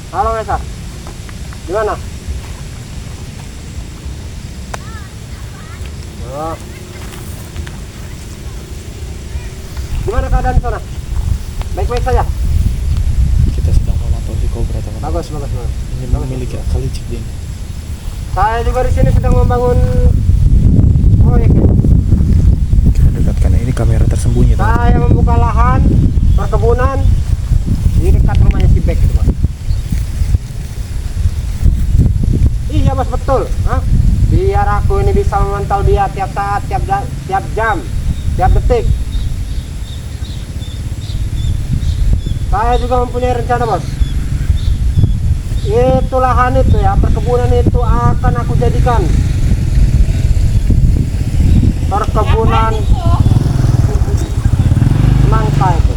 Halo Esa, gimana? Oh. Gimana keadaan di sana? Baik-baik saja? Kita sedang memantau si Cobra, teman. Bagus. Ini memiliki akal licik dia. Saya juga di sini sedang membangun proyek ini. Kita dekatkan, ini kamera tersembunyi, teman. Saya membuka lahan perkebunan di dekat rumahnya si Bek itu, Pak. Iya, Bos, betul. Hah? Biar aku ini bisa memantau dia tiap saat, tiap jam, tiap detik. Saya juga mempunyai rencana, Bos. Itu lahan itu ya, perkebunan itu akan aku jadikan perkebunan semangka itu.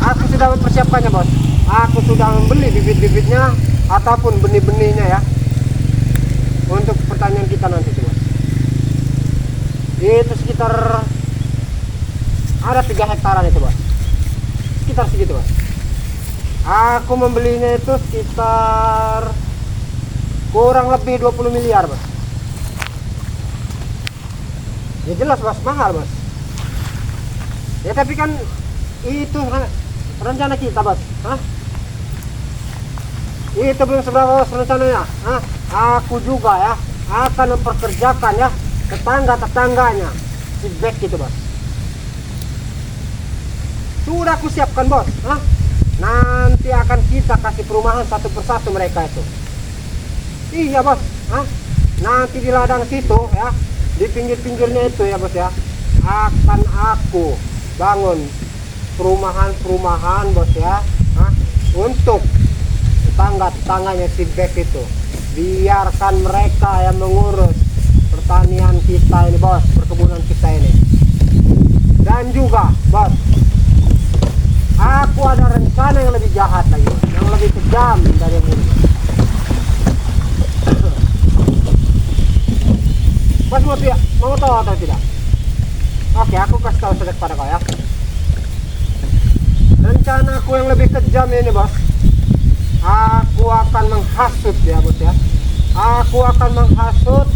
Aku sudah mempersiapkannya, Bos. Aku sudah membeli bibit-bibitnya ataupun benih-benihnya ya, untuk pertanian kita nanti, Bos. Itu sekitar ada 3 hektaran itu, Bos. Sekitar segitu, Bos. Aku membelinya itu sekitar kurang lebih 20 miliar, Bos. Ya jelas, Bos, mahal, Bos. Ya tapi kan itu rencana kita, Bos. Hah? Itu belum seberapa, Bos, rencananya. Hah? Aku juga ya akan memperkerjakan ya tetangga-tetangganya si Bek itu, Bos. Sudah aku siapkan, Bos. Hah? Nanti akan kita kasih perumahan satu persatu mereka itu. Iya, Bos. Hah? Nanti di ladang situ ya, di pinggir-pinggirnya itu ya, Bos ya, akan aku bangun perumahan-perumahan, Bos ya. Hah? Untuk tetangga-tetangganya si Bek itu. Biarkan mereka yang mengurus pertanian kita ini, Bos, perkebunan kita ini. Dan juga, Bos, aku ada rencana yang lebih jahat lagi, Bos, yang lebih kejam dari yang ini. Bos, mau tahu atau tidak? Oke, aku kasih tahu saja kepada kau ya. Rencana aku yang lebih kejam ini, Bos. Aku akan menghasut ya, Bos ya. Aku akan menghasut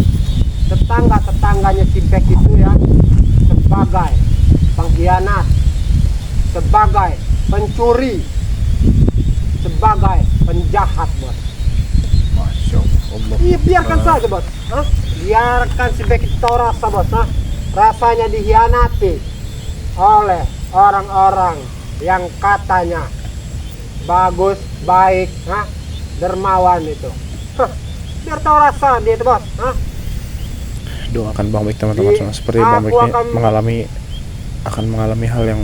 tetangga-tetangganya si Bek itu ya, sebagai pengkhianat, sebagai pencuri, sebagai penjahat, Bos. Masya Allah. Iya, biarkan saja, Bos. Hah? Biarkan si Bek itu tahu rasa, Bos. Hah? Rasanya dihianati oleh orang-orang yang katanya bagus, baik, hah? Dermawan itu. Hah? Biar tahu rasa dia itu, Bos. Hah? Doakan Bang Bek, teman-teman, seperti Bang Bek ini akan mengalami hal yang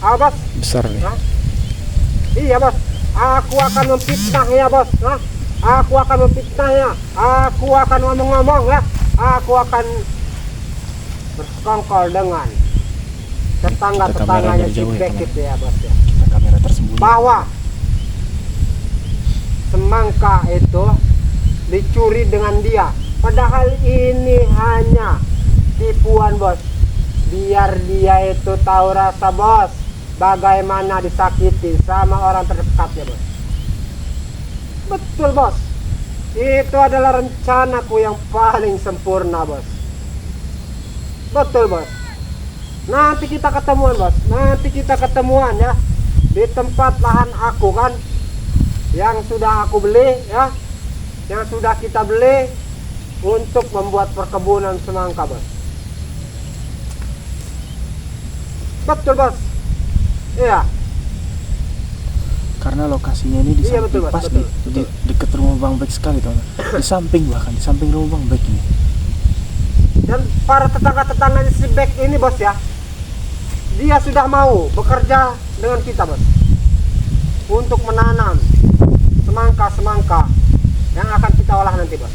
Bos? besar nih. Hah? Iya, Bos. Aku akan memfitnahnya, Bos. Hah? Aku akan memfitnahnya. Aku akan ngomong-ngomong ya. Aku akan bersekongkol dengan tetangga-tetangganya si Bek itu ya, Bos ya. Kita kamera tersembunyi. Bahwa semangka itu dicuri dengan dia. Padahal ini hanya tipuan, Bos. Biar dia itu tahu rasa, Bos, bagaimana disakiti sama orang terdekatnya, Bos. Betul, Bos. Itu adalah rencanaku yang paling sempurna, Bos. Betul, Bos. Nanti kita ketemuan, Bos. Nanti kita ketemuan ya di tempat lahan aku kan, yang sudah aku beli ya, yang sudah kita beli untuk membuat perkebunan semangka, Bos. Betul, Bos. Iya. Karena lokasinya ini di Iya, samping, betul, Bos, pas betul, di dekat rumah Bang Bek sekali, teman. Di samping, bahkan di samping rumah Bang Bek ini. Dan para tetangga-tetangganya si Bek ini, Bos ya, dia sudah mau bekerja dengan kita, Bos, untuk menanam semangka-semangka yang akan kita olah nanti, Bos.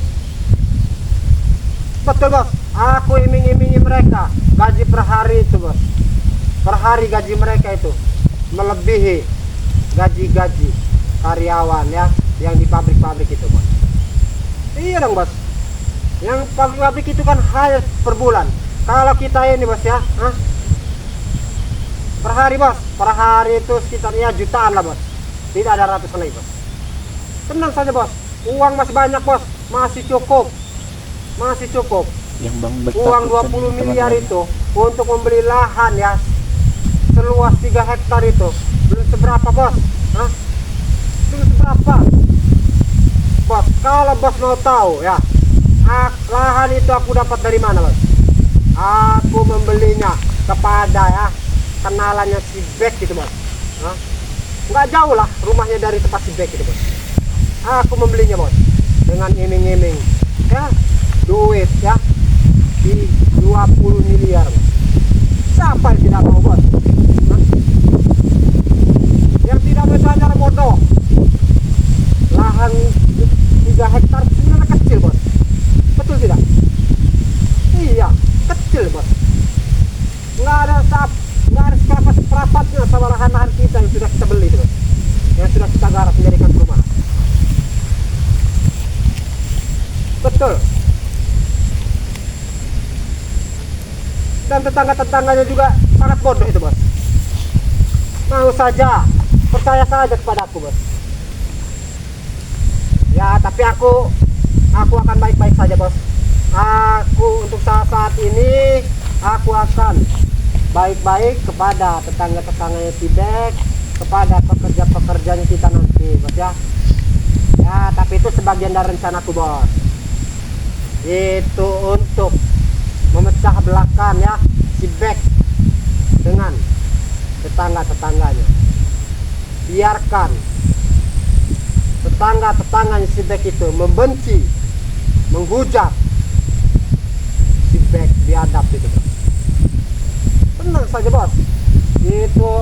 Betul, Bos. Aku iming-imingi mereka gaji per hari itu, Bos. Per hari gaji mereka itu melebihi gaji-gaji karyawan ya, yang di pabrik-pabrik itu, Bos. Iya dong, Bos. Yang pabrik-pabrik itu kan hanya per bulan. Kalau kita ini, Bos ya, per hari, Bos, per hari itu sekitar ya jutaan lah, Bos. Tidak ada ratusan lagi bos. Tenang saja bos. Uang masih banyak bos. Masih cukup. Masih cukup. Yang Bang Bek Uang takutkan 20 miliar teman-teman. itu untuk membeli lahan ya seluas 3 hektar itu belum seberapa bos. Hah? Belum seberapa bos. Kalau bos mau tahu ya, lahan itu aku dapat dari mana bos? Aku membelinya kepada ya kenalannya si Bek gitu bos. Hah? Nggak jauh lah rumahnya dari tempat si Bek gitu bos. Aku membelinya bos dengan iming-iming ya duit ya di 20 miliar. Siapa yang tidak mau bos? Hah? Yang tidak bersadar bodoh. Lahan 3 hektar sebenarnya kecil bos. Betul tidak? Iya, kecil bos. Nggak ada seperapatnya sama lahan-lahan kita yang sudah kita beli bos. Yang sudah kita garap menjadikan rumah. Betul. Dan tetangga-tetangganya juga sangat bodoh itu bos. Mau saja, percaya saja kepada aku bos. Ya tapi aku akan baik-baik saja bos. Aku untuk saat ini aku akan baik-baik kepada tetangga-tetangganya si Bek, kepada pekerja-pekerjanya kita nanti bos ya. Ya tapi itu sebagian dari rencanaku bos. Itu untuk memecah belakan ya si Bek dengan tetangga-tetangganya. Biarkan tetangga-tetangganya si Bek itu membenci, menghujat si Bek biadab itu bos. Tenang saja bos. Itu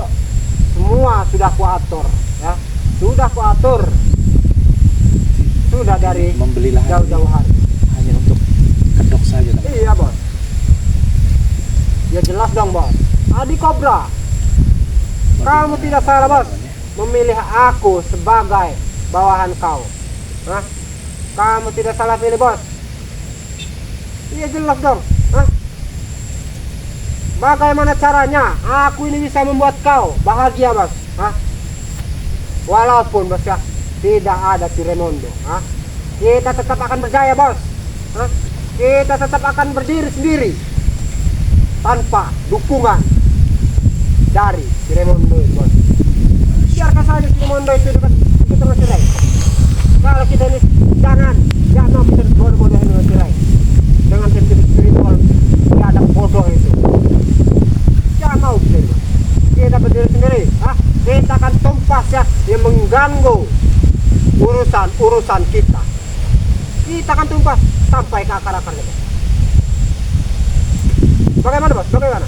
semua sudah kuatur ya. Sudah kuatur. Sudah dari membeli lahan jauh-jauh hari. hanya untuk kedok saja teman. Iya bos. Ya jelas dong bos. Adi Kobra, kamu tidak salah bos memilih aku sebagai bawahan kau. Hah? Kamu tidak salah pilih bos. Iya jelas dong. Hah? Bagaimana caranya aku ini bisa membuat kau bahagia bos? Hah? Walaupun bos ya tidak ada si Raimondo. Hah? Kita tetap akan berjaya bos. Hah? Kita tetap akan berdiri sendiri tanpa dukungan dari si Raimondo itu bos. Biarkan saja si Raimondo itu terus cerai. Kalau kita ini jangan mau kita bodoh-bodohin dengan cerai dengan spiritual ada bodoh itu. Jangan mau kita berdiri sendiri. Kita akan tumpas ya yang mengganggu urusan kita. Kita akan tumpas sampai ke akar-akarnya bos. Bagaimana bos? Bagaimana?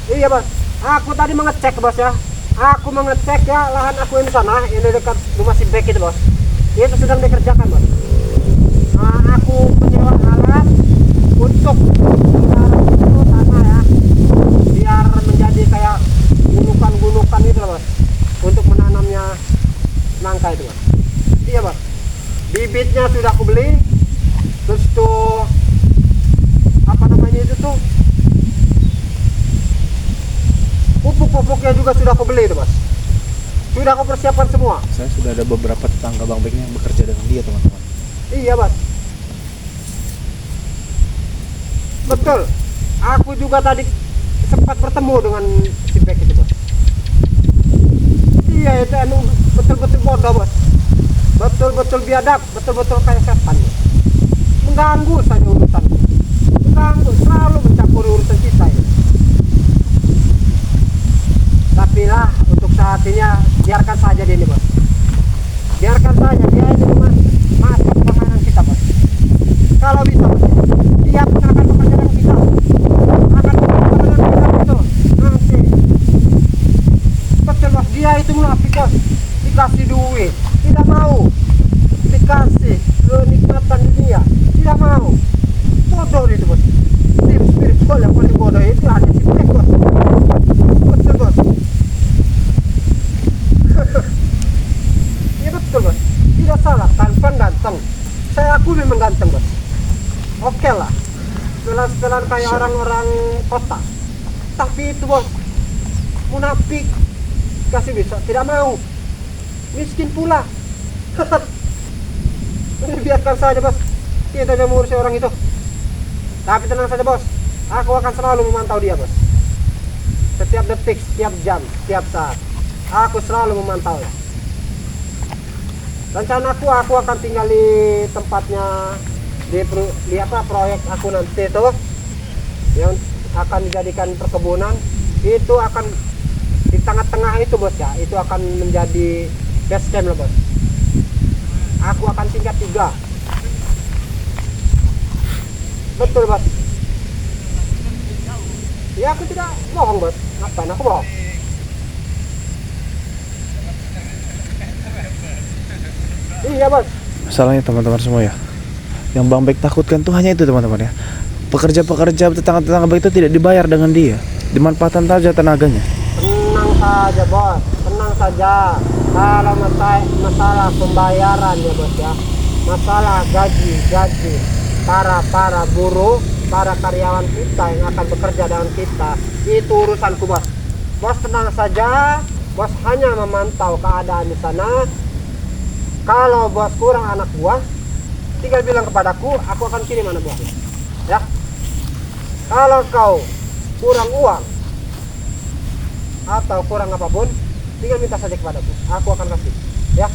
Iya bos. Aku tadi mengecek bos ya. Aku mengecek ya lahan aku ini sana, ini dekat rumah si Bek itu bos. Itu sedang dikerjakan bos. Aku menyewa alat untuk itu sana ya, biar menjadi kayak gundukan-gundukan itu loh bos, untuk menanamnya nangka itu bos. Iya bos. Bibitnya sudah aku beli. Terus tuh apa namanya itu tuh pupuk-pupuknya juga sudah aku beli itu bos. Sudah aku persiapkan semua. Saya sudah ada beberapa tetangga Bang Bek yang bekerja dengan dia teman-teman. Iya bos. Betul. Aku juga tadi sempat bertemu dengan si Bek itu bos. Iya itu emang betul-betul bodoh bos. Betul-betul biadab, betul-betul kayak setan bos. Mengganggu saja urusan. Mengganggu, selalu mencampuri urusan kita ya. Tapi lah untuk saat ini biarkan saja dia ini bos. Biarkan saja dia ini masih permainan kita bos. Kalau bisa bos, dia akan bekerja dengan kita. Akan bekerja dengan kita itu nanti. Betul bos, dia itu munafik bos. Dikasih duit, tidak mau. Dikasih kenikmatan dunia, tidak mau. Bodoh itu bos. Tim spiritual yang paling bodoh itu hanya si Bek bos. Betul bos. Iya betul bos. Tidak salah, tampan ganteng. Saya akui memang ganteng bos. Oke lah. Setelan kayak orang-orang kota. Tapi itu bos, munafik, kasih bisa tidak mau, miskin pula. Udah biarkan saja bos, kita tidak mengurusi orang itu. Tapi tenang saja bos, aku akan selalu memantau dia bos. Setiap detik, setiap jam, setiap saat, aku selalu memantau ya. Rencana aku akan tinggal di tempatnya di apa proyek aku nanti itu yang akan dijadikan perkebunan, itu akan di tengah-tengah itu bos ya, itu akan menjadi base camp loh bos. Aku akan tingkat 3. Betul bos. Ya aku tidak bohong bos. Ngapain aku bohong? Iya bos. Masalahnya teman-teman semua ya, yang Bang Bek takutkan tuh hanya itu teman-teman ya. Pekerja-pekerja tetangga-tetangga Bek itu tidak dibayar dengan dia, dimanfaatkan saja tenaganya. Tenang saja bos, tenang saja. Kalau masalah pembayaran ya bos ya, masalah gaji para buruh, para karyawan kita yang akan bekerja dengan kita, itu urusanku bos. Bos tenang saja, bos hanya memantau keadaan di sana. Kalau bos kurang anak buah, tinggal bilang kepadaku, aku akan kirim anak buahnya. Ya. Kalau kau kurang uang atau kurang apapun, tinggal minta saja kepadaku, aku akan kasih. Ya.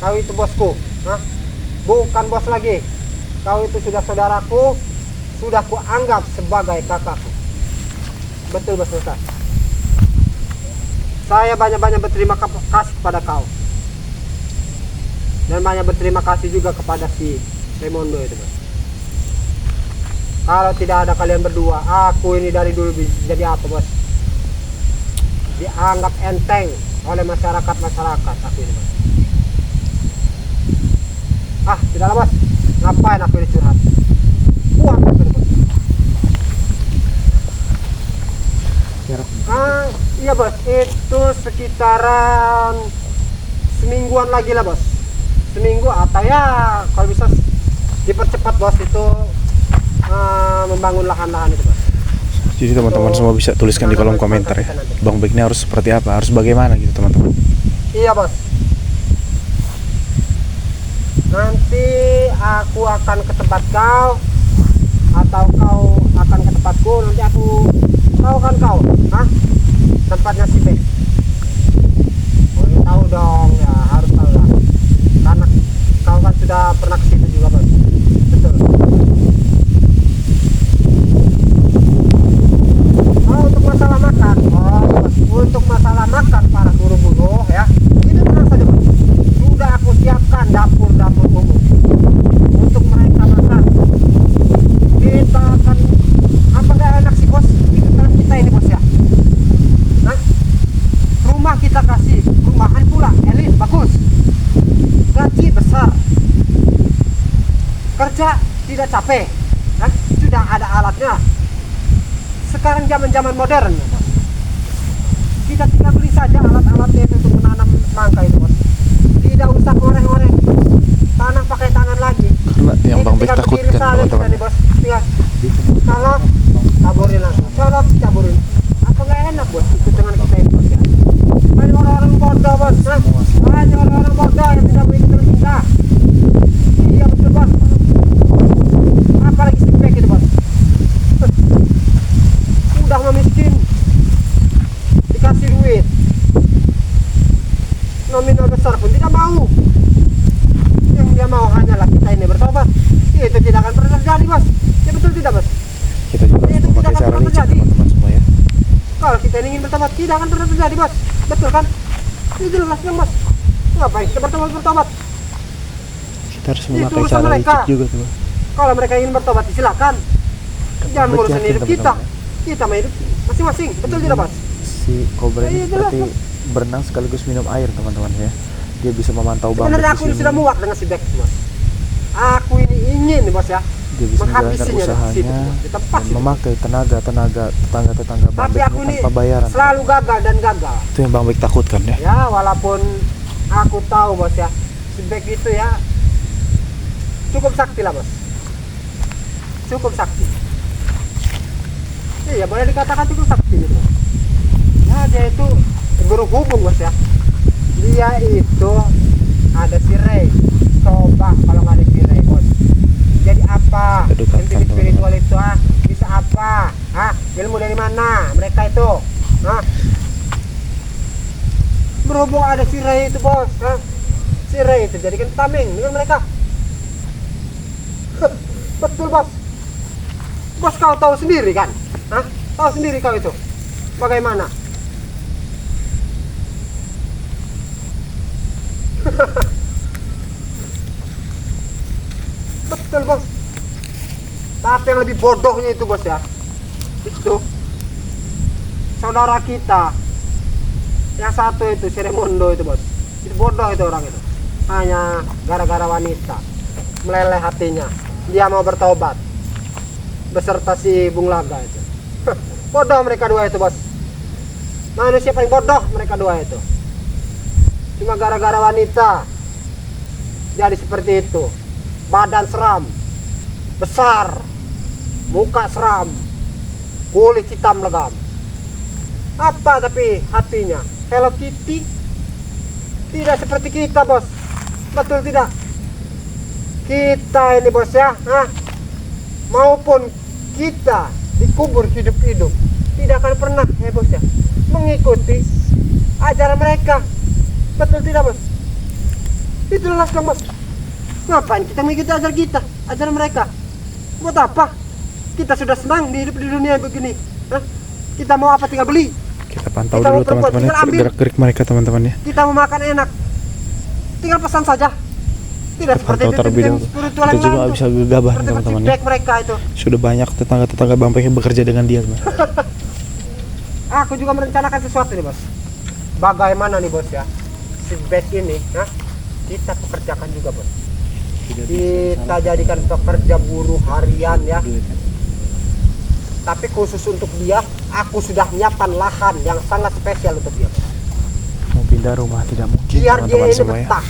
Kau itu bosku, nah, bukan bos lagi. Kau itu sudah saudaraku, sudah kuanggap sebagai kakakku. Betul bos Musa. Saya banyak-banyak berterima kasih kepada kau. Dan banyak berterima kasih juga kepada si Raimondo itu bos. Kalau tidak ada kalian berdua, aku ini dari dulu jadi apa bos? Dianggap enteng oleh masyarakat aku ini bos. Ah, tidaklah bos. Ngapain aku ini curhat? Kuat aku ini bos. Iya bos, itu sekitaran semingguan lagi lah bos. Seminggu atau ya kalau bisa dipercepat bos itu membangun lahan-lahan itu bos. Jadi teman-teman semua bisa tuliskan di kolom komentar ya, Bang Bek ini harus seperti apa, harus bagaimana gitu teman-teman. Iya bos. Nanti aku akan ke tempat kau atau kau akan ke tempatku. Nanti aku tahu kan kau, hah? Tempatnya si Bek. Oh, ya, tahu dong ya, harus tahu lah. Karena kau kan sudah pernah ke situ juga bos. Betul. Oh, untuk masalah makan, bos. Untuk masalah makan para buruh-buruh ya, itu tenang saja bos. Sudah aku siapkan dapur-dapur umum untuk mereka makan. Kita akan apa gak enak sih bos? Kita ini bos ya. Nah, rumah kita kasih rumahan pula, elit bagus. Gaji besar, kerja tidak capek, nah, sudah ada alatnya. Sekarang zaman modern, bos. Kita tinggal beli saja alat-alatnya itu untuk menanam semangka itu bos. Tidak usah ngoreng-ngoreng, tanam pakai tangan lagi. Karena yang Bang Bek takutkan teman-teman. Bos. Tinggal kalau taburin langsung, kalau taburin, apa nggak enak bos ikut dengan kita ini bos ya. Banyak orang-orang bodoh bos, nah, banyak orang-orang bodoh yang tidak mau ikut dengan kita. Iya betul bos. Apalagi stimpek itu bos. Udah miskin, dikasih duit, nominal besar pun tidak mau. Yang dia mau hanyalah kita ini bertobat. Itu tidak akan pernah terjadi bos. Ya betul tidak bos? Kita juga harus Itu tidak memakai akan cara pernah licik terjadi. teman-teman semua ya. Kalau kita ingin bertobat tidak akan pernah terjadi bos. Betul kan? Itu jelas yang bos. Ngapain kita bertobat? Kita harus Itu memakai urusan cara mereka. licik juga tuh. Kalau mereka ingin bertobat silakan. Jangan Bek ngurusin yakin, hidup kita. teman-teman. Kita mah hidup masing-masing. Betul tidak bos? Si Cobra ini Iya, jelas, seperti Bos. berenang sekaligus minum air teman-teman ya. Dia bisa memantau Bang Bek Sebenarnya di aku ini sini. sudah muak dengan si Bek bos. Aku ini ingin bos ya Dia bisa menjalankan menghabisinya di situ, usahanya bos. Di tempat dan situ. memakai tetangga-tetangga Bang Tapi Bek aku ini ini tanpa bayaran. selalu gagal dan gagal. Itu yang Bang Bek takutkan ya. Ya walaupun aku tahu bos ya, si Bek itu ya cukup sakti lah bos. Cukup sakti. Iya boleh dikatakan cukup sakti gitu. Ya dia itu berhubung bos ya. Dia itu ada si Ray. Coba kalau nggak ada si Ray bos, jadi apa? Kita dekatkan, Entitas spiritual itu bisa apa? Ilmu dari mana mereka itu? Berhubung ada si Ray itu bos, si Ray itu jadikan tameng dengan mereka. Betul bos. Bos kau tahu sendiri kan? Tahu sendiri kau itu bagaimana? Betul bos. Tapi yang lebih bodohnya itu bos ya, itu saudara kita yang satu itu si Remondo itu bos, itu bodoh itu orang itu. Hanya gara-gara wanita meleleh hatinya, dia mau bertobat beserta si Bung Laga itu. Bodoh mereka dua itu bos. Manusia paling bodoh mereka dua itu. Cuma gara-gara wanita jadi seperti itu. Badan seram, besar, muka seram, kulit hitam legam. Apa tapi hatinya Hello Kitty? Tidak seperti kita bos. Betul tidak? Kita ini bos ya, maupun kita dikubur hidup-hidup, tidak akan pernah ya bos ya mengikuti ajaran mereka. Betul tidak bos? Itu jelas dong bos. Ngapain kita mengikuti ajaran mereka? Buat apa? Kita sudah senang di hidup di dunia begini. Kita mau apa tinggal beli. Kita pantau Kita dulu mau berbuat, teman-teman ya, tinggal ambil. gerak-gerik mereka teman-teman ya. Kita mau makan enak, tinggal pesan saja. Tidak seperti Pantau terlebih dahulu. spiritual Kita yang juga lain tuh. bisa gegabah Seperti teman-teman ya. feedback mereka itu. Sudah banyak tetangga-tetangga Bang Pek yang bekerja dengan dia teman. Aku juga merencanakan sesuatu nih bos. Bagaimana nih bos ya, si Beck ini kita pekerjakan juga bos. Kita jadikan pekerja buruh harian ya. Tapi khusus untuk dia, aku sudah menyiapkan lahan yang sangat spesial untuk dia. Mau pindah rumah tidak mungkin Biar dia teman-teman ini semua ya. betah.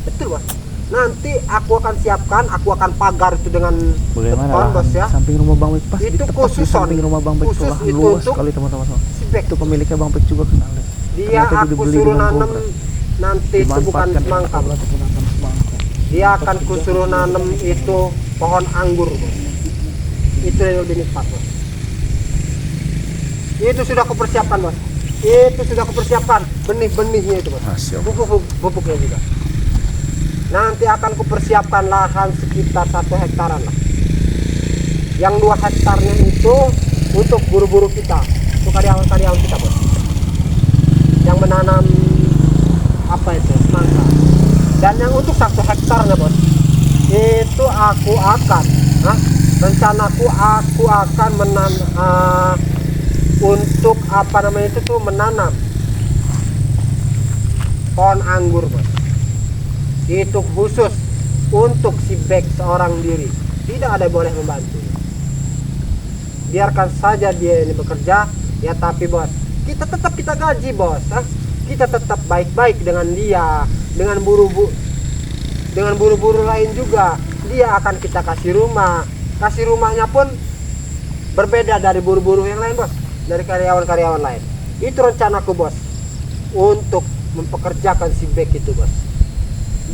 Betul bos. Nanti aku akan siapkan, aku akan pagar itu dengan Bagaimana beton, lahan bos ya. samping rumah Bang Pek pas Itu di tepat khusus, di samping Sony. rumah Bang Pek itu Khusus lahan itu luas untuk sekali teman-teman semua. Si Beck. Itu pemiliknya Bang Pek juga kenal deh. Dia Ternyata aku dibeli suruh dengan nanam kontrak. nanti itu bukan Dimanfaatkan semangka bos. dengan menggunakan semangka. Dia akan kusuruh nanam itu pohon anggur bos. Itu yang lebih nikmat bos. Itu sudah kupersiapkan bos. Itu sudah kupersiapkan benih-benihnya itu bos. Masya Allah. Pupuknya juga. Nanti akan kupersiapkan lahan sekitar 1 hektaran lah. Yang 2 hektarnya itu untuk buru-buru kita, untuk karyawan-karyawan kita bos. Yang menanam apa itu semangka. Dan yang untuk 1 hektarnya bos, itu aku akan, rencanaku aku akan untuk apa namanya itu tuh menanam pohon anggur bos. Itu khusus untuk si Beck seorang diri, tidak ada boleh membantu. Biarkan saja dia ini bekerja ya, tapi bos kita tetap kita gaji bos. Kita tetap baik-baik dengan dia, dengan buru-buru lain juga. Dia akan kita kasih rumah, kasih rumahnya pun berbeda dari buru-buru yang lain bos, dari karyawan-karyawan lain. Itu rencanaku bos, untuk mempekerjakan si Beck itu bos.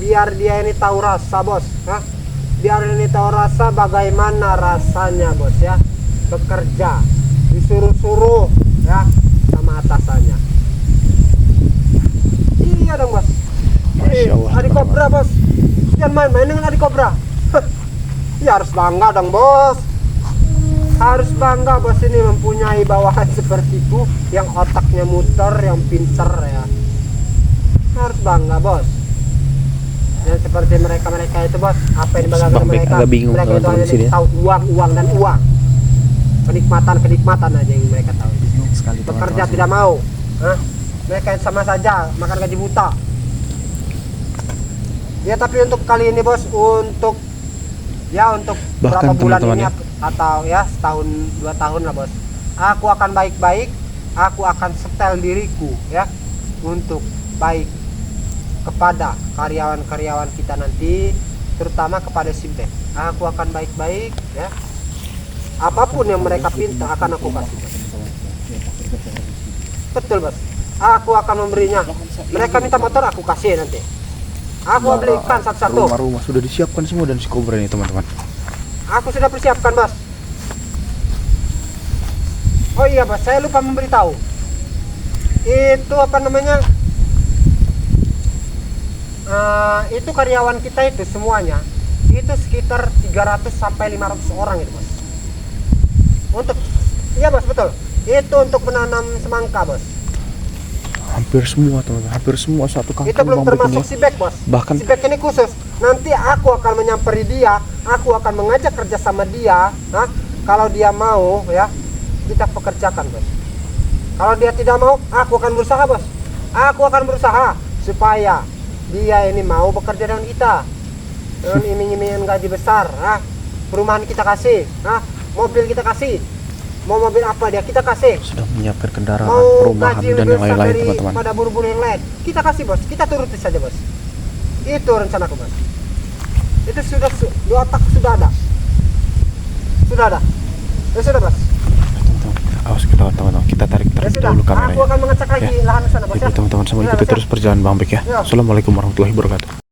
Biar dia ini tahu rasa bos, biar ini tahu rasa bagaimana rasanya bos ya, bekerja disuruh-suruh ya sama atasannya. Iya dong bos. Masya Allah, Adik Kobra bos, jangan main-main dengan Adik Kobra. Ya harus bangga dong bos, harus bangga bos ini mempunyai bawahan seperti itu, yang otaknya muter, yang pinter ya. Harus bangga bos. Yang seperti mereka itu bos, apa yang dibanggakan Bang Pek mereka? agak bingung Mereka itu teman-teman hanya di sini ya. tahu uang dan uang, kenikmatan aja yang mereka tahu. Bingung sekali Bekerja teman-teman tidak mau. Mereka sama saja makan gaji buta. Ya tapi untuk kali ini bos, untuk Bahkan berapa bulan teman-teman ini ya. atau ya setahun 2 tahun lah bos, aku akan baik-baik, aku akan setel diriku ya untuk baik kepada karyawan-karyawan kita nanti, terutama kepada si Beck. Aku akan baik-baik ya, apapun yang mereka pinta akan aku kasih bos. Betul bos. aku akan memberinya. Mereka minta motor, aku kasih nanti. Aku belikan satu-satu. Rumah-rumah sudah disiapkan semua dan si Cobra ini teman-teman. Aku sudah persiapkan, Bos. Oh iya, Bos, saya lupa memberitahu. Itu apa namanya? Itu karyawan kita itu semuanya itu sekitar 300 sampai 500 orang itu, Bos. Untuk iya, Bos, betul. Itu untuk menanam semangka, Bos. Hampir semua teman-teman, hampir semua satu kampung Itu belum Bang Bek termasuk ini. si Bek, Bos. Bahkan Si Bek ini khusus. Nanti aku akan menyamperi dia, aku akan mengajak kerja sama dia. Nah, kalau dia mau ya, kita pekerjakan, Bos. Kalau dia tidak mau, aku akan berusaha, Bos. Aku akan berusaha supaya dia ini mau bekerja dengan kita. Dengan iming-imingan gaji besar, nah, perumahan kita kasih, nah, mobil kita kasih. Mau mobil apa dia kita kasih. sudah menyiapkan kendaraan, Mau perumahan gaji dan lebih yang besar lain-lain dari teman-teman. pada buru-buru yang lain, kita kasih, Bos. Kita turuti saja, Bos. Itu rencanaku, Bos. Itu sudah di otak sudah ada. Sudah ada. Ya sudah, Bos. Teman-teman, awas kita teman-teman, kita tarik Ya sudah. dulu Aku kameranya. akan mengecek lagi lahan sana, Bos. Jadi Ya. teman-teman semua Ya, ikuti Bos, ya. terus perjalanan Bang Bek ya. Ya. Assalamualaikum warahmatullahi wabarakatuh.